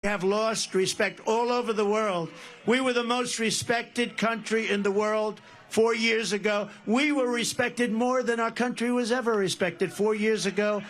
have lost respect all over the world. We were the most respected country in the world 4 years ago. We were respected more than our country was ever respected 4 years ago.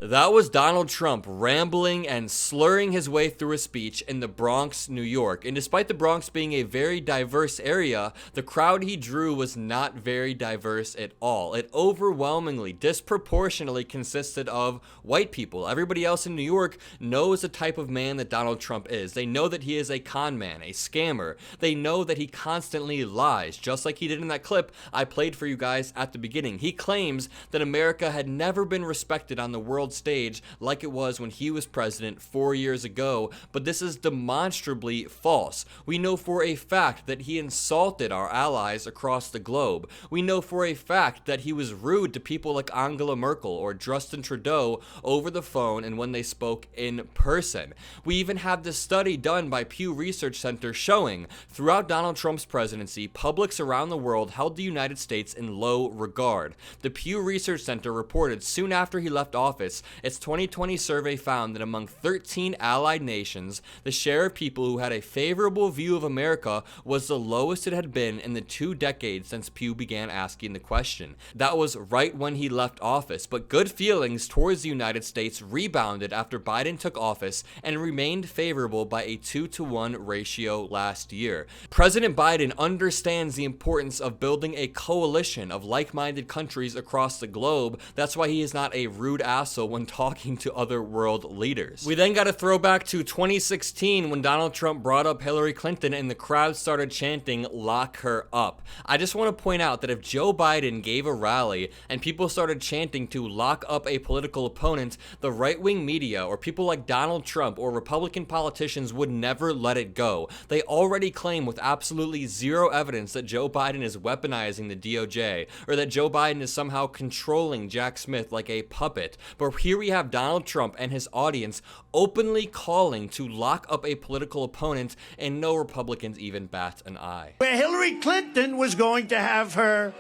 That was Donald Trump rambling and slurring his way through a speech in the Bronx, New York. And despite the Bronx being a very diverse area, the crowd he drew was not very diverse at all. It overwhelmingly, disproportionately consisted of white people. Everybody else in New York knows the type of man that Donald Trump is. They know that he is a con man, a scammer. They know that he constantly lies, just like he did in that clip I played for you guys at the beginning. He claims that America had never been respected on the world stage like it was when he was president 4 years ago, but this is demonstrably false. We know for a fact that he insulted our allies across the globe. We know for a fact that he was rude to people like Angela Merkel or Justin Trudeau over the phone and when they spoke in person. We even have this study done by Pew Research Center showing throughout Donald Trump's presidency, publics around the world held the United States in low regard. The Pew Research Center reported soon after he left office, its 2020 survey found that among 13 allied nations, the share of people who had a favorable view of America was the lowest it had been in the 2 decades since Pew began asking the question. That was right when he left office, but good feelings towards the United States rebounded after Biden took office and remained favorable by a 2-to-1 ratio last year. President Biden understands the importance of building a coalition of like-minded countries across the globe. That's why he is not a rude asshole when talking to other world leaders. We then got a throwback to 2016 when Donald Trump brought up Hillary Clinton and the crowd started chanting, "Lock her up." I just want to point out that if Joe Biden gave a rally and people started chanting to lock up a political opponent, the right-wing media or people like Donald Trump or Republican politicians would never let it go. They already claim with absolutely zero evidence that Joe Biden is weaponizing the DOJ or that Joe Biden is somehow controlling Jack Smith like a puppet. But here we have Donald Trump and his audience openly calling to lock up a political opponent, and no Republicans even bat an eye. Where Hillary Clinton was going to have her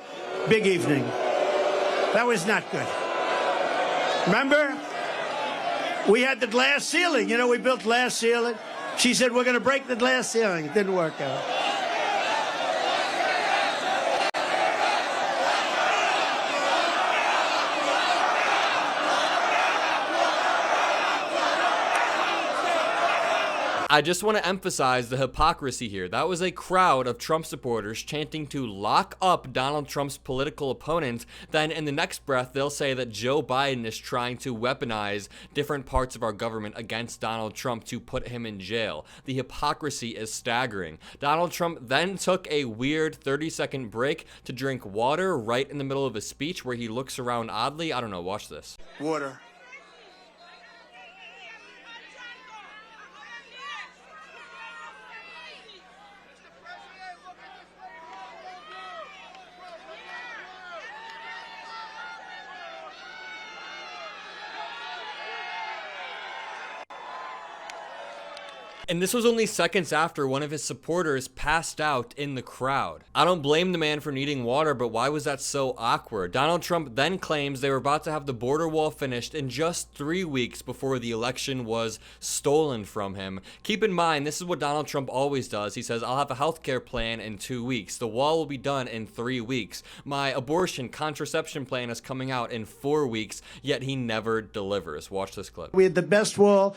big evening. That was not good. Remember? We had the glass ceiling. You know, we built glass ceiling. She said, we're going to break the glass ceiling. It didn't work out. I just want to emphasize the hypocrisy here. That was a crowd of Trump supporters chanting to lock up Donald Trump's political opponent. Then in the next breath, they'll say that Joe Biden is trying to weaponize different parts of our government against Donald Trump to put him in jail. The hypocrisy is staggering. Donald Trump then took a weird 30-second break to drink water right in the middle of his speech where he looks around oddly. I don't know, watch this. Water. And this was only seconds after one of his supporters passed out in the crowd. I don't blame the man for needing water, but why was that so awkward? Donald Trump then claims they were about to have the border wall finished in just 3 weeks before the election was stolen from him. Keep in mind, this is what Donald Trump always does. He says, I'll have a healthcare plan in 2 weeks. The wall will be done in 3 weeks. My abortion contraception plan is coming out in 4 weeks, yet he never delivers. Watch this clip. We had the best wall.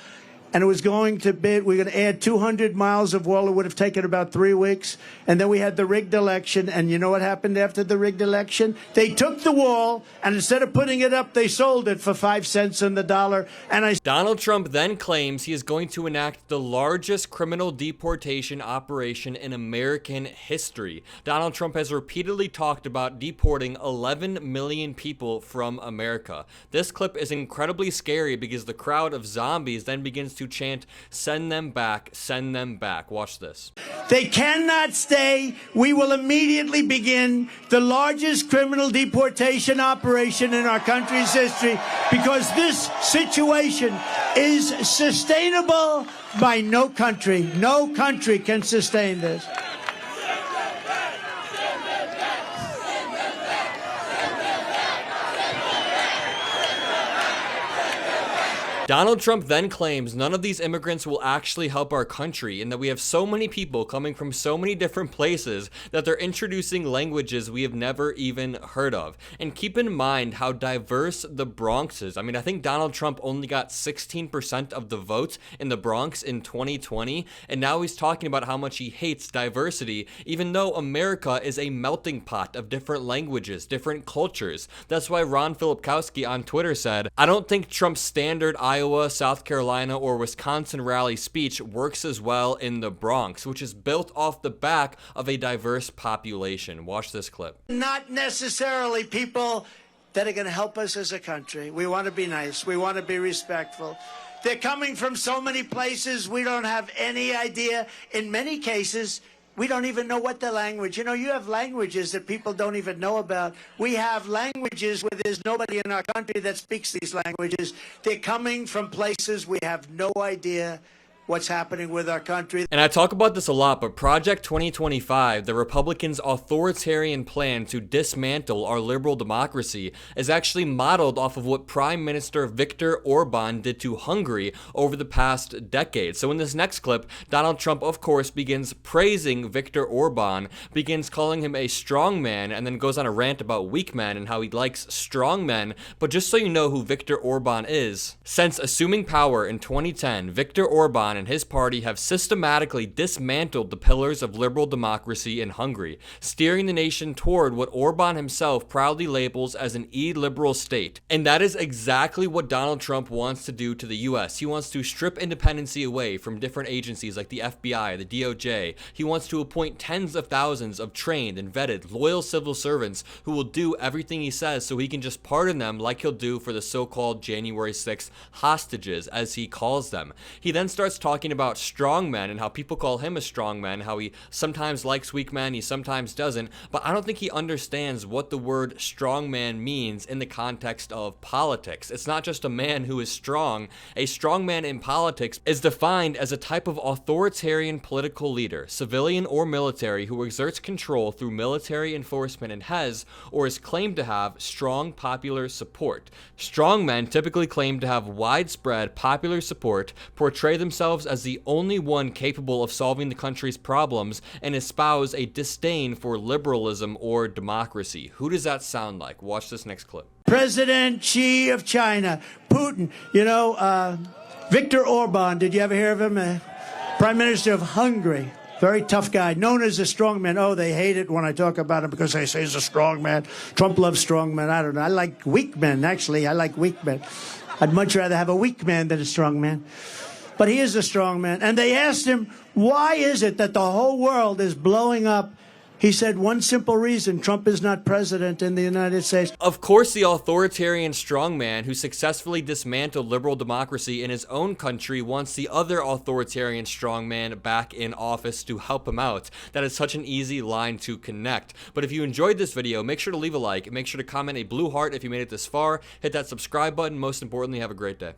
And it was going to be, we're going to add 200 miles of wall. It would have taken about 3 weeks. And then we had the rigged election. And you know what happened after the rigged election? They took the wall, and instead of putting it up, they sold it for 5 cents on the dollar. And Donald Trump then claims he is going to enact the largest criminal deportation operation in American history. Donald Trump has repeatedly talked about deporting 11 million people from America. This clip is incredibly scary because the crowd of zombies then begins to chant, send them back, send them back. Watch this. They cannot stay. We will immediately begin the largest criminal deportation operation in our country's history because this situation is sustainable by no country. No country can sustain this. Donald Trump then claims none of these immigrants will actually help our country and that we have so many people coming from so many different places that they're introducing languages we have never even heard of. And keep in mind how diverse the Bronx is. I mean, I think Donald Trump only got 16% of the vote in the Bronx in 2020, and now he's talking about how much he hates diversity, even though America is a melting pot of different languages, different cultures. That's why Ron Filipkowski on Twitter said, "I don't think Trump's standard Iowa, South Carolina, or Wisconsin rally speech works as well in the Bronx, which is built off the back of a diverse population." Watch this clip. Not necessarily people that are going to help us as a country. We want to be nice. We want to be respectful. They're coming from so many places we don't have any idea. In many cases, we don't even know what the language. You know, you have languages that people don't even know about. We have languages where there's nobody in our country that speaks these languages. They're coming from places we have no idea what's happening with our country. And I talk about this a lot, but Project 2025, the Republicans' authoritarian plan to dismantle our liberal democracy, is actually modeled off of what Prime Minister Viktor Orban did to Hungary over the past decade. So in this next clip, Donald Trump, of course, begins praising Viktor Orban, begins calling him a strong man, and then goes on a rant about weak men and how he likes strong men. But just so you know who Viktor Orban is, since assuming power in 2010, Viktor Orban and his party have systematically dismantled the pillars of liberal democracy in Hungary, steering the nation toward what Orban himself proudly labels as an illiberal state. And that is exactly what Donald Trump wants to do to the US. He wants to strip independency away from different agencies like the FBI, the DOJ. He wants to appoint tens of thousands of trained and vetted, loyal civil servants who will do everything he says so he can just pardon them like he'll do for the so-called January 6th hostages, as he calls them. He then starts talking about strongmen and how people call him a strongman, how he sometimes likes weak men, he sometimes doesn't, but I don't think he understands what the word strongman means in the context of politics. It's not just a man who is strong. A strongman in politics is defined as a type of authoritarian political leader, civilian or military, who exerts control through military enforcement and has, or is claimed to have, strong popular support. Strongmen typically claim to have widespread popular support, portray themselves as the only one capable of solving the country's problems, and espouse a disdain for liberalism or democracy. Who does that sound like? Watch this next clip. President Xi of China, Putin, Viktor Orban, did you ever hear of him? Prime Minister of Hungary. Very tough guy, known as a strong man. Oh, they hate it when I talk about him because they say he's a strong man. Trump loves strong men. I don't know. I like weak men, actually. I like weak men. I'd much rather have a weak man than a strong man. But he is a strong man. And they asked him, why is it that the whole world is blowing up? He said one simple reason: Trump is not president in the United States. Of course, the authoritarian strongman who successfully dismantled liberal democracy in his own country wants the other authoritarian strongman back in office to help him out. That is such an easy line to connect. But if you enjoyed this video, make sure to leave a like, make sure to comment a blue heart if you made it this far, hit that subscribe button. Most importantly, have a great day.